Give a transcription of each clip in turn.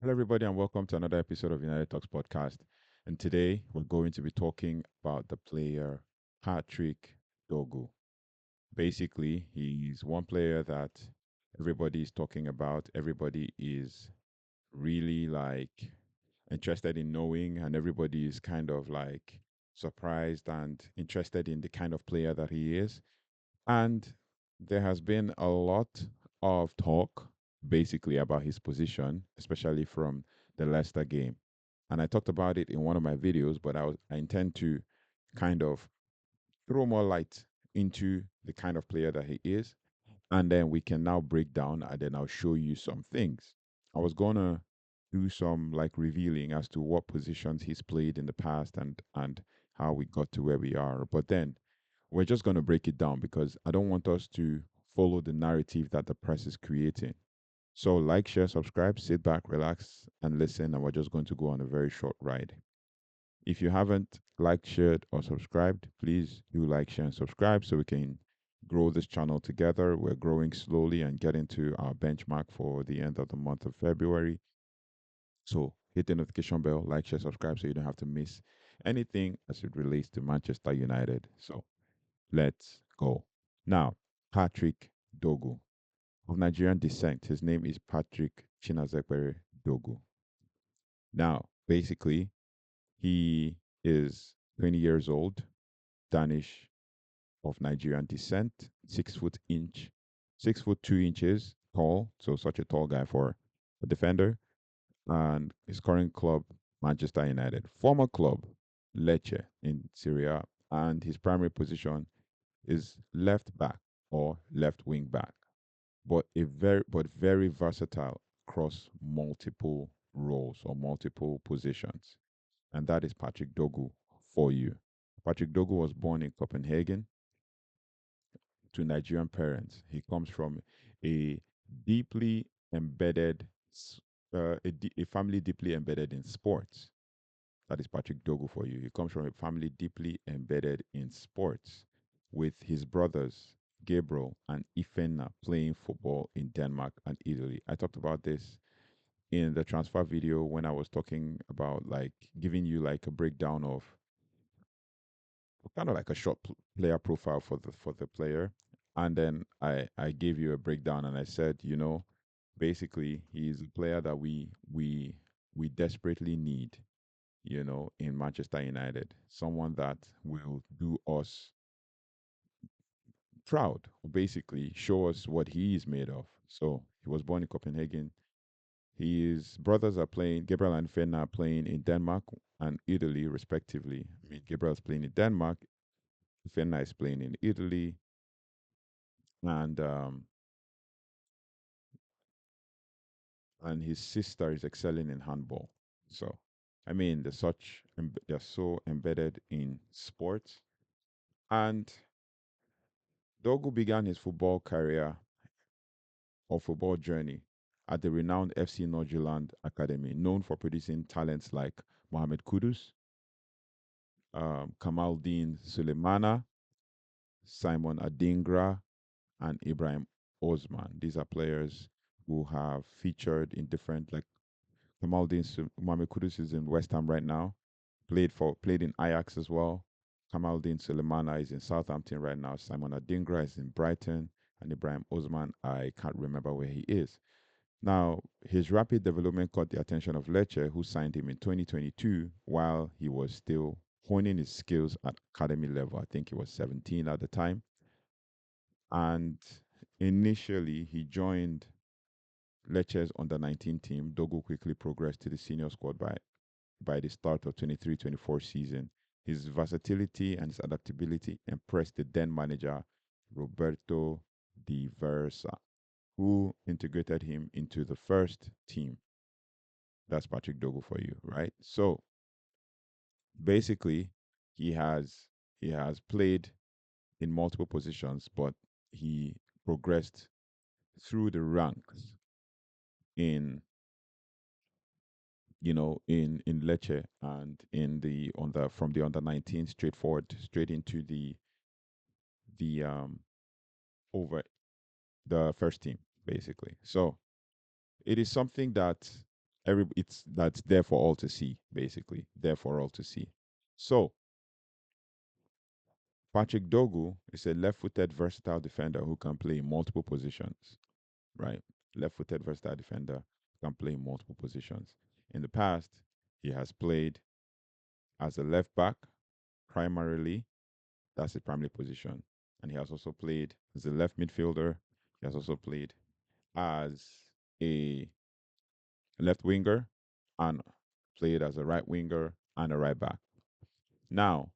Hello, everybody, and welcome to another episode of United Talks podcast. And today we're going to be talking about the player Patrick Dorgu. Basically, he's one player that everybody is talking about. Everybody is really interested in knowing, and everybody is kind of like surprised and interested in the kind of player that he is. And there has been a lot of talk basically about his position, especially from the Leicester game. And I talked about it in one of my videos, but I intend to kind of throw more light into the kind of player that he is. And then we can now break down and then I'll show you some things. I was gonna do some like revealing as to what positions he's played in the past and how we got to where we are. But then we're just going to break it down because I don't want us to follow the narrative that the press is creating. So, like, share, subscribe, sit back, relax, and listen. And we're just going to go on a very short ride. If you haven't liked, shared, or subscribed, please do like, share, and subscribe so we can grow this channel together. We're growing slowly and getting to our benchmark for the end of the month of February. So, hit the notification bell, like, share, subscribe so you don't have to miss anything as it relates to Manchester United. So, let's go. Now, Patrick Dogu. Of Nigerian descent, his name is Patrick Chinazekbere Dogu. Now, basically, he is 20 years old, Danish of Nigerian descent, 6 foot 2 inches tall, so such a tall guy for a defender, and his current club, Manchester United. Former club, Lecce in Syria, and his primary position is left back or left wing back, but very versatile across multiple roles or multiple positions. And that is Patrick Dogu for you. Patrick Dogu was born in Copenhagen to Nigerian parents. He comes from a deeply embedded, a family deeply embedded in sports. That is Patrick Dogu for you. He comes from a family deeply embedded in sports, with his brothers Gabriel and Ifena playing football in Denmark and Italy. I talked about this in the transfer video when I was talking about like giving you like a breakdown of kind of like a short player profile for the player, and then I gave you a breakdown and I said, basically he's a player that we desperately need, in Manchester United. Someone that will do us proud, basically show us what he is made of. So he was born in Copenhagen. His brothers are playing, Gabriel and Fenna are playing in Denmark and Italy, respectively. I mean, Gabriel's playing in Denmark, Fenna is playing in Italy, and and his sister is excelling in handball. So, I mean, they're so embedded in sports. And Dogu began his football career or football journey at the renowned FC Nordsjælland Academy, known for producing talents like Mohamed Kudus, Kamaldeen Sulemana, Simon Adingra, and Ibrahim Osman. These are players who have featured in different, like Mohamed Kudus is in West Ham right now, played in Ajax as well. Kamaldeen Sulemana is in Southampton right now. Simon Adingra is in Brighton, and Ibrahim Osman, I can't remember where he is. Now, his rapid development caught the attention of Lecce, who signed him in 2022 while he was still honing his skills at academy level. I think he was 17 at the time. And initially, he joined Lecce's under 19 team. Dogo quickly progressed to the senior squad by the start of 23-24 season. His versatility and his adaptability impressed the then manager Roberto Di Versa, who integrated him into the first team. That's Patrick Dogo for you, right? So basically, he has he has played in multiple positions, but he progressed through the ranks in in Lecce and in the on the from the under 19 straight into the over the first team basically. So it is something that it's that's there for all to see, basically. There for all to see. So Patrick Dorgu is a left-footed versatile defender who can play in multiple positions, right? Left-footed versatile defender can play in multiple positions. In the past, he has played as a left back primarily. That's his primary position. And he has also played as a left midfielder. He has also played as a left winger and played as a right winger and a right back. Now,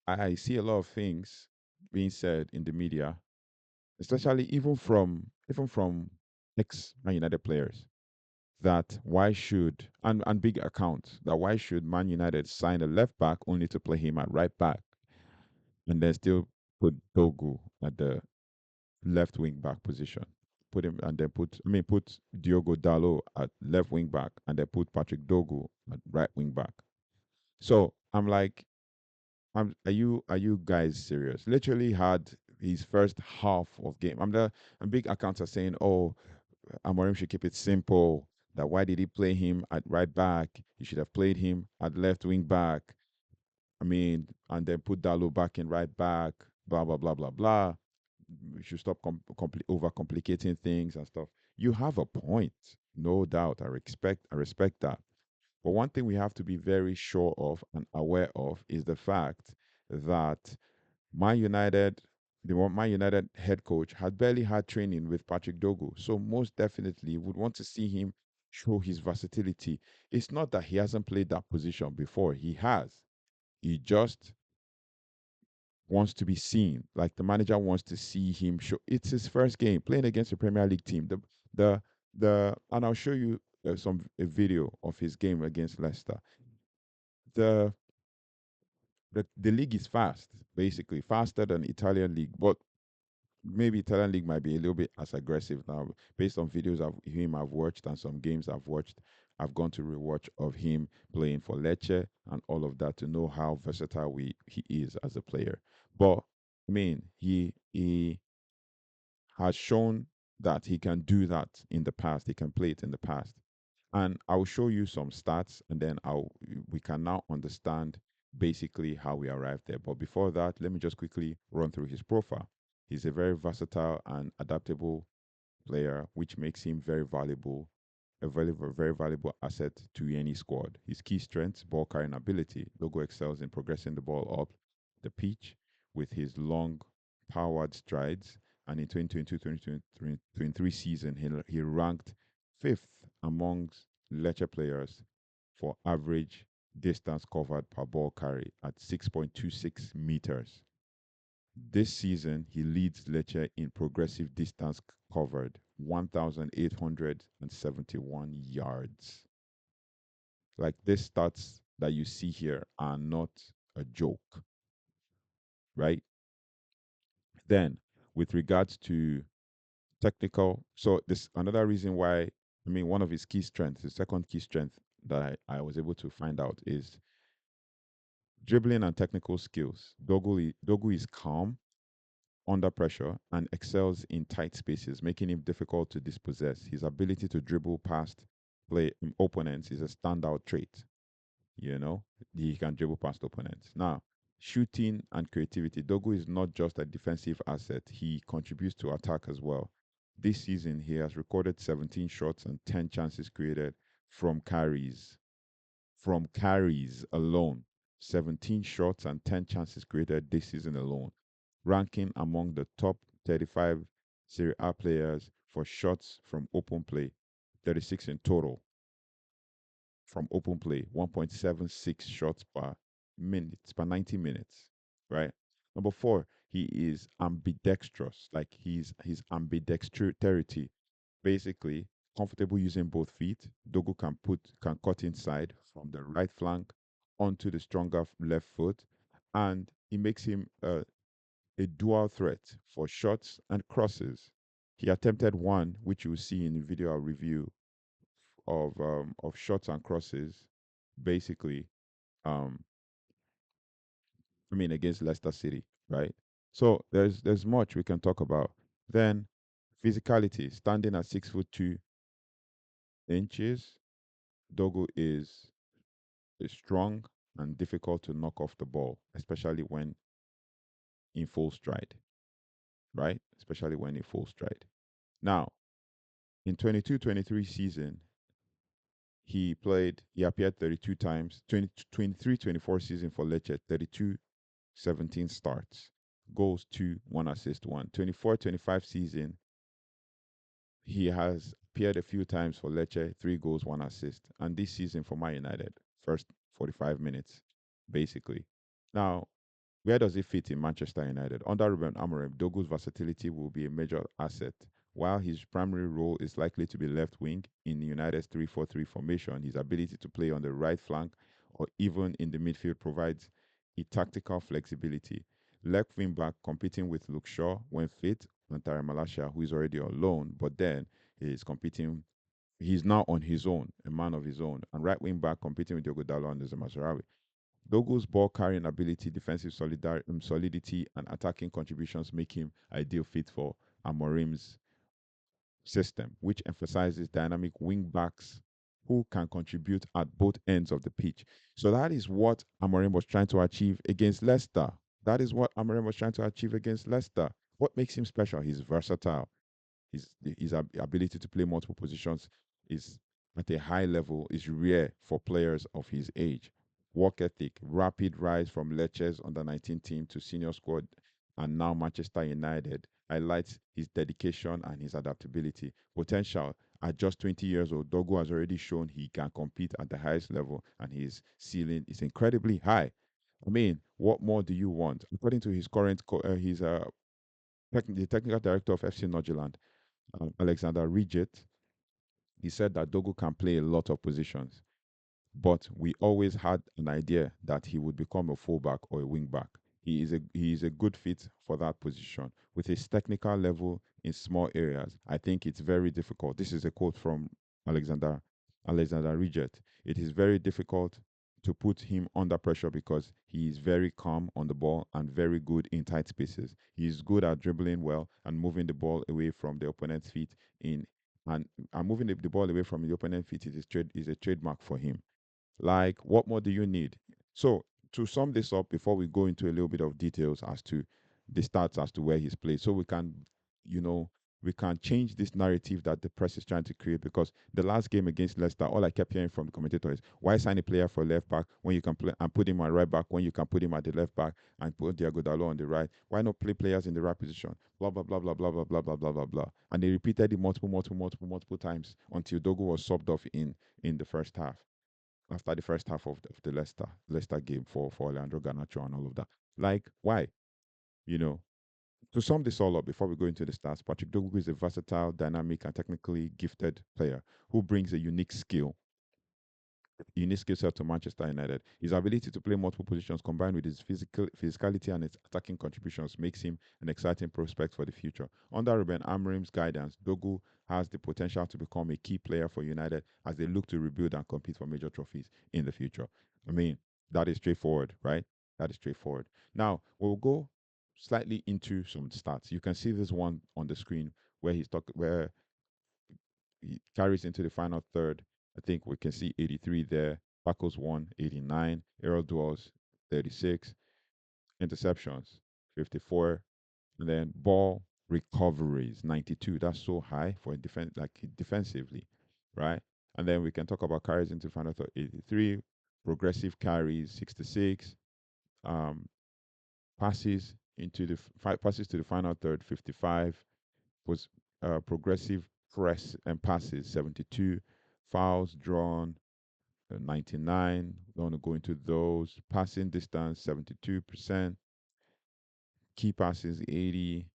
I see a lot of things being said in the media, especially even from ex Man United players, that why should and big accounts that why should Man United sign a left back only to play him at right back and then still put Dogu at the left wing back position. Put him and then put Diogo Dalot at left wing back and then put Patrick Dogu at right wing back. So I'm like, are you guys serious? Literally had his first half of game. And big accounts are saying, oh, Amorim should keep it simple. That why did he play him at right back? He should have played him at left wing back. And then put Dalo back in right back. Blah blah blah blah blah. We should stop over complicating things and stuff. You have a point, no doubt. I respect that. But one thing we have to be very sure of and aware of is the fact that Man United, Man United head coach had barely had training with Patrick Dogu. So most definitely would want to see him show his versatility. It's not that he hasn't played that position before. He has. He just wants to be seen. Like the manager wants to see him show. It's his first game playing against a Premier League team. The and I'll show you a video of his game against Leicester. The the league is fast, basically faster than Italian league, but maybe Italian league might be a little bit as aggressive now, based on videos of him I've watched and some games I've watched. I've gone to rewatch of him playing for Lecce and all of that to know how versatile he is as a player. But he has shown that he can do that in the past. He can play it in the past. And I'll show you some stats and then I'll we can now understand basically how we arrived there. But before that, let me just quickly run through his profile. He's a very versatile and adaptable player, which makes him very valuable, a very valuable asset to any squad. His key strengths, ball carrying ability. Logo excels in progressing the ball up the pitch with his long, powered strides. And in 2022-2023 season, he ranked fifth amongst Lecce players for average distance covered per ball carry at 6.26 meters. This season, he leads Lecce in progressive distance covered, 1,871 yards. Like these stats that you see here are not a joke, right? Then, with regards to technical, so this another reason why, one of his key strengths, the second key strength that I was able to find out is dribbling and technical skills. Dogu is calm under pressure and excels in tight spaces, making him difficult to dispossess. His ability to dribble past play opponents is a standout trait. You know, he can dribble past opponents. Now, shooting and creativity. Dogu is not just a defensive asset, he contributes to attack as well. This season, he has recorded 17 shots and 10 chances created from carries. From carries alone. 17 shots and 10 chances created this season alone, ranking among the top 35 Serie A players for shots from open play, 36 in total from open play, 1.76 shots per 90 minutes, right? Number four, he is ambidextrous, like his ambidexterity, basically comfortable using both feet. Dogu can cut inside from the right flank onto the stronger left foot, and it makes him a dual threat for shots and crosses. He attempted one, which you'll see in the video I'll review, of shots and crosses, basically. Um, against Leicester City, right? So there's much we can talk about. Then physicality, standing at 6'2", inches, Dogu is strong and difficult to knock off the ball, especially when in full stride, right? Especially when in full stride. Now, in 22-23 season, he appeared 32 times, 23-24 season for Lecce, 32, 17 starts, goals 2, 1 assist, 1. 24-25 season, he has appeared a few times for Lecce, 3 goals, 1 assist. And this season for Man United, first 45 minutes, basically. Now, where does he fit in Manchester United? Under Ruben Amorim, Dogu's versatility will be a major asset. While his primary role is likely to be left wing in United's 3-4-3 formation, his ability to play on the right flank or even in the midfield provides a tactical flexibility. Left wing back competing with Luke Shaw when fit, and Tare Malacia, who is already on loan, but then he's now on his own, a man of his own. And right wing back competing with Diogo Dalot and Mazarawi. Dogu's ball carrying ability, defensive solidity, and attacking contributions make him ideal fit for Amorim's system, which emphasizes dynamic wing backs who can contribute at both ends of the pitch. So that is what Amorim was trying to achieve against Leicester. That is what Amorim was trying to achieve against Leicester. What makes him special? He's versatile. His ability to play multiple positions is at a high level, is rare for players of his age. Work ethic, rapid rise from Lecce's under 19 team to senior squad and now Manchester United highlights his dedication and his adaptability. Potential at just 20 years old, Dogo has already shown he can compete at the highest level and his ceiling is incredibly high. I mean, what more do you want? According to his current, the technical director of FC Nordirland, Alexander Ridget, he said that Dogo can play a lot of positions, but we always had an idea that he would become a fullback or a wingback. He is a good fit for that position with his technical level in small areas. I think it's very difficult. This is a quote from Alexander Alexander Ridget. It is very difficult to put him under pressure because he is very calm on the ball and very good in tight spaces. He is good at dribbling well and moving the ball away from the opponent's feet in and moving the ball away from the opponent's feet is a trademark for him. Like, what more do you need? So, to sum this up, before we go into a little bit of details as to the stats as to where he's played, so you know, we can change this narrative that the press is trying to create. Because the last game against Leicester, all I kept hearing from the commentator is, why sign a player for left back when you can play and put him at right back when you can put him at the left back and put Diago Dalot on the right? Why not play players in the right position? Blah blah blah blah blah blah blah blah blah blah blah. And they repeated it multiple times until Dogo was subbed off in the first half after the first half of the Leicester game for Leandro Garnacho and all of that. Like, why? You know, to sum this all up before we go into the stats, Patrick Dorgu is a versatile, dynamic, and technically gifted player who brings a unique skill set to Manchester United. His ability to play multiple positions combined with his physicality and his attacking contributions makes him an exciting prospect for the future. Under Ruben Amorim's guidance, Dogu has the potential to become a key player for United as they look to rebuild and compete for major trophies in the future. I mean, that is straightforward, right? That is straightforward. Now, we'll go slightly into some stats. You can see this one on the screen where he carries into the final third. I think we can see 83 there. Tackles 1, 89. Aerial duels, 36. Interceptions, 54. And then ball recoveries, 92. That's so high for a defensively, right? And then we can talk about carries into final third, 83. Progressive carries, 66. Um, passes to the final third, 55. Was progressive press and passes 72, fouls drawn 99. Don't want to go into those. Passing distance 72%, key passes 80,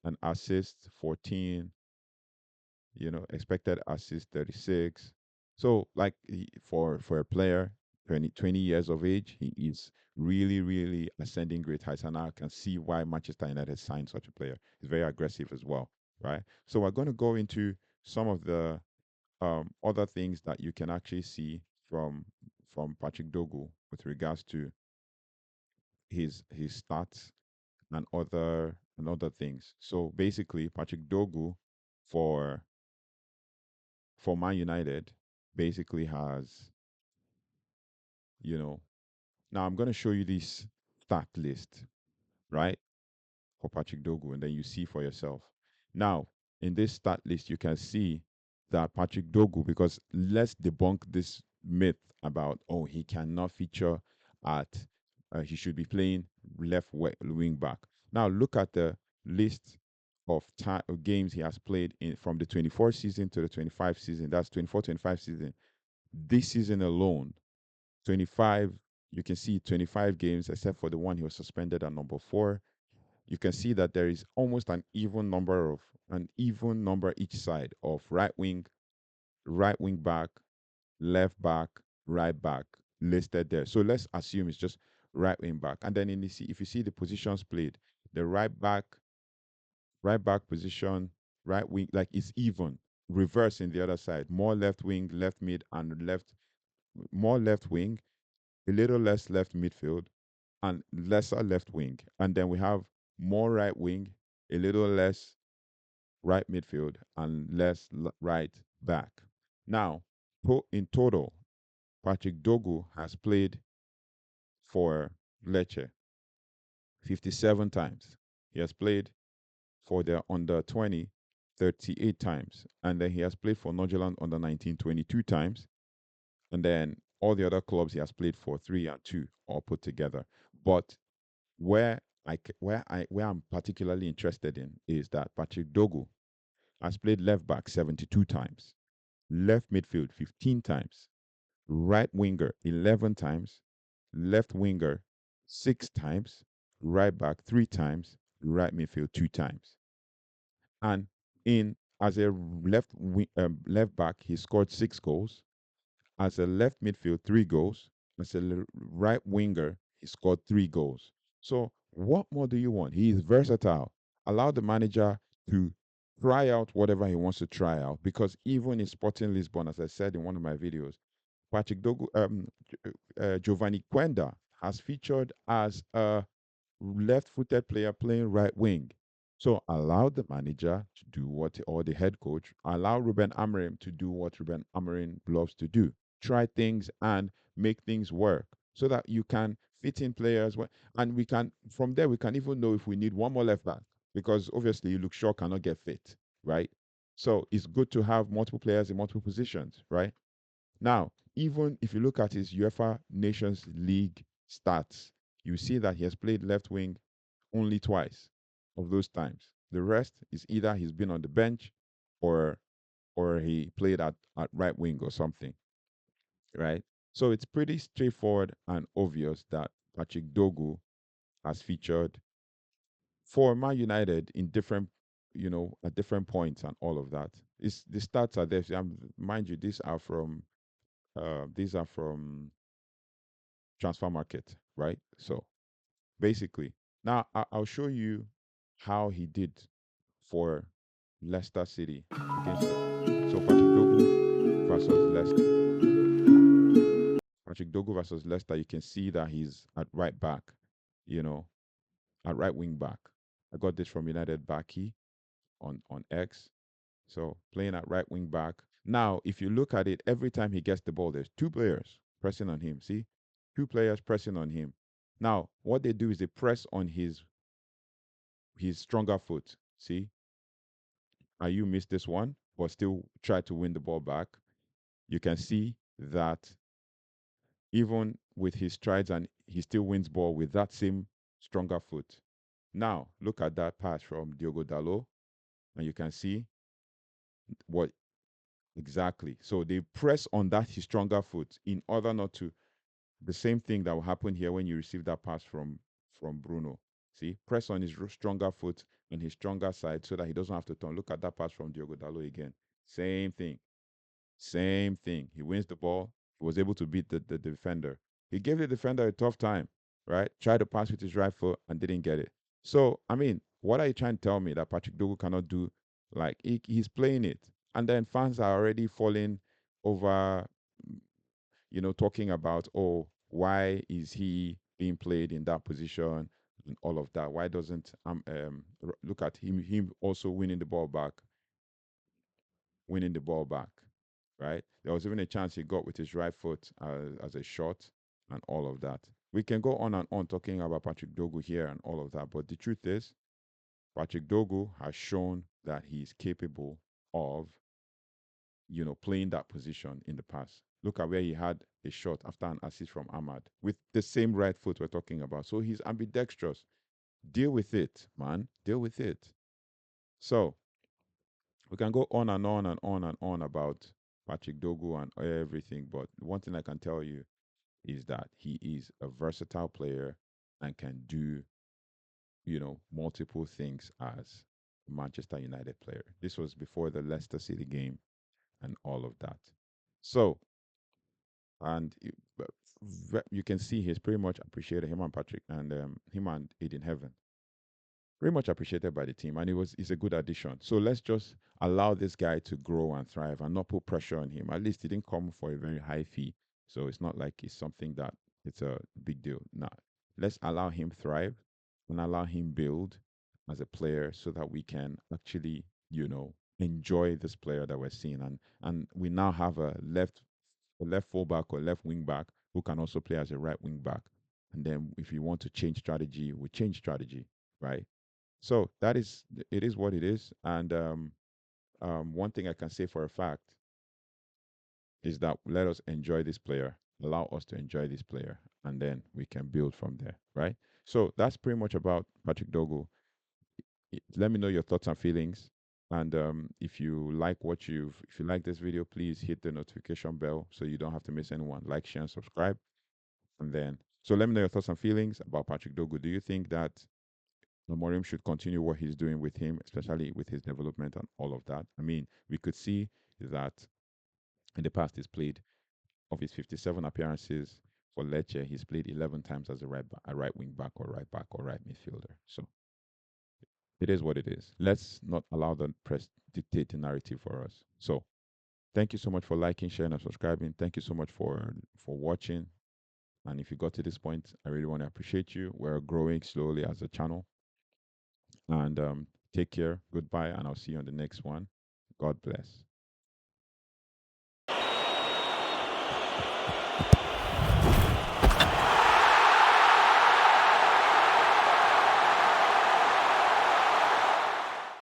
and assists 14. Expected assists 36. So, like, for a player 20 years of age, he is really, really ascending great heights. And I can see why Manchester United signed such a player. He's very aggressive as well, right? So, we're going to go into some of the other things that you can actually see from Patrick Dogu with regards to his stats and other things. So basically, Patrick Dogu for for Man United basically has, you know, now I'm going to show you this stat list, right, for Patrick Dorgu, and then you see for yourself. Now, in this stat list, you can see that Patrick Dorgu, because let's debunk this myth about, oh, he cannot feature at, he should be playing wing back. Now, look at the list of games he has played in from the 24 season to the 25 season. That's 24-25 season. This season alone, 25, you can see 25 games, except for the one he was suspended at number 4. You can see that there is almost an even number each side of right wing back, left back, right back listed there. So let's assume it's just right wing back. And then if you see the positions played, the right back position, right wing, like it's even. Reverse in the other side. More left wing, left mid, and more left wing, a little less left midfield, and lesser left wing. And then we have more right wing, a little less right midfield, and less right back. Now, in total, Patrick Dorgu has played for Lecce 57 times. He has played for their under 20 38 times. And then he has played for Nordirland under 19 22 times. And then all the other clubs he has played for 3 and 2 all put together. But where I'm particularly interested in is that Patrick Dorgu has played left back 72 times, left midfield 15 times, right winger 11 times, left winger 6 times, right back 3 times, right midfield 2 times. And in as a left back, he scored 6 goals. As a left midfield, 3 goals. As a right winger, he scored 3 goals. So what more do you want? He is versatile. Allow the manager to try out whatever he wants to try out, because even in Sporting Lisbon, as I said in one of my videos, Patrick Dogu, Giovanni Quenda has featured as a left-footed player playing right wing. So allow the manager to do what, or the head coach, allow Ruben Amorim to do what Ruben Amorim loves to do. Try things and make things work so that you can fit in players. And we can, from there, we can even know if we need one more left back, because obviously Luke Shaw cannot get fit, right? So it's good to have multiple players in multiple positions, right? Now, even if you look at his UEFA Nations League stats, you see that he has played left wing only twice of those times. The rest is either he's been on the bench or he played at right wing or something, right? So it's pretty straightforward and obvious that Patrick Dogu has featured for Man United in different, at different points and all of that. It's the stats are there. Mind you, these are from Transfer Market, right? So basically, now I'll show you how he did for Leicester City against the. So versus Leicester. Patrick Dorgu versus Leicester, you can see that he's at right back, you know, at right wing back. I got this from United Baki on X. So playing at right wing back. Now, if you look at it, every time he gets the ball, there's 2 players pressing on him. See? 2 players pressing on him. Now, what they do is they press on his stronger foot. See? You missed this one, but still try to win the ball back. You can see that even with his strides, and he still wins ball with that same stronger foot. Now, look at that pass from Diogo Dalot, and you can see what exactly. So they press on that his stronger foot in order not to. The same thing that will happen here when you receive that pass from Bruno. See, press on his stronger foot and his stronger side so that he doesn't have to turn. Look at that pass from Diogo Dalot again. Same thing. Same thing. He wins the ball. He was able to beat the defender. He gave the defender a tough time, right? Tried to pass with his right foot and didn't get it. So, I mean, what are you trying to tell me that Patrick Dogu cannot do? Like, he's playing it. And then fans are already falling over, talking about, oh, why is he being played in that position and all of that? Why doesn't look at him also winning the ball back, winning the ball back. right? There was even a chance he got with his right foot as a shot and all of that. We can go on and on talking about Patrick Dogu here and all of that, but the truth is, Patrick Dogu has shown that he's capable of, playing that position in the past. Look at where he had a shot after an assist from Ahmad with the same right foot we're talking about. So he's ambidextrous. Deal with it, man. Deal with it. So we can go on and on and on and on about Patrick Dogu and everything, but one thing I can tell you is that he is a versatile player and can do, multiple things as a Manchester United player. This was before the Leicester City game and all of that. So, and you can see he's pretty much appreciated him and Patrick and him and Aiden Heaven very much appreciated by the team, and he's a good addition. So let's just allow this guy to grow and thrive, and not put pressure on him. At least he didn't come for a very high fee, so it's not like it's something that it's a big deal. Nah, let's allow him thrive and allow him build as a player, so that we can actually, enjoy this player that we're seeing, and we now have a left fullback or left wing back who can also play as a right wing back. And then if you want to change strategy, we change strategy, right? So it is what it is. And one thing I can say for a fact is that let us enjoy this player, allow us to enjoy this player, and then we can build from there, right? So that's pretty much about Patrick Dogu. Let me know your thoughts and feelings. And if you like this video, please hit the notification bell so you don't have to miss anyone. Like, share, and subscribe. And then, so let me know your thoughts and feelings about Patrick Dogu. Do you think that Amorim should continue what he's doing with him, especially with his development and all of that? I mean, we could see that in the past he's played, of his 57 appearances for Lecce, he's played 11 times as a right wing back or right midfielder. So it is what it is. Let's not allow the press dictate the narrative for us. So thank you so much for liking, sharing, and subscribing. Thank you so much for watching. And if you got to this point, I really want to appreciate you. We're growing slowly as a channel. And take care. Goodbye. And I'll see you on the next one. God bless.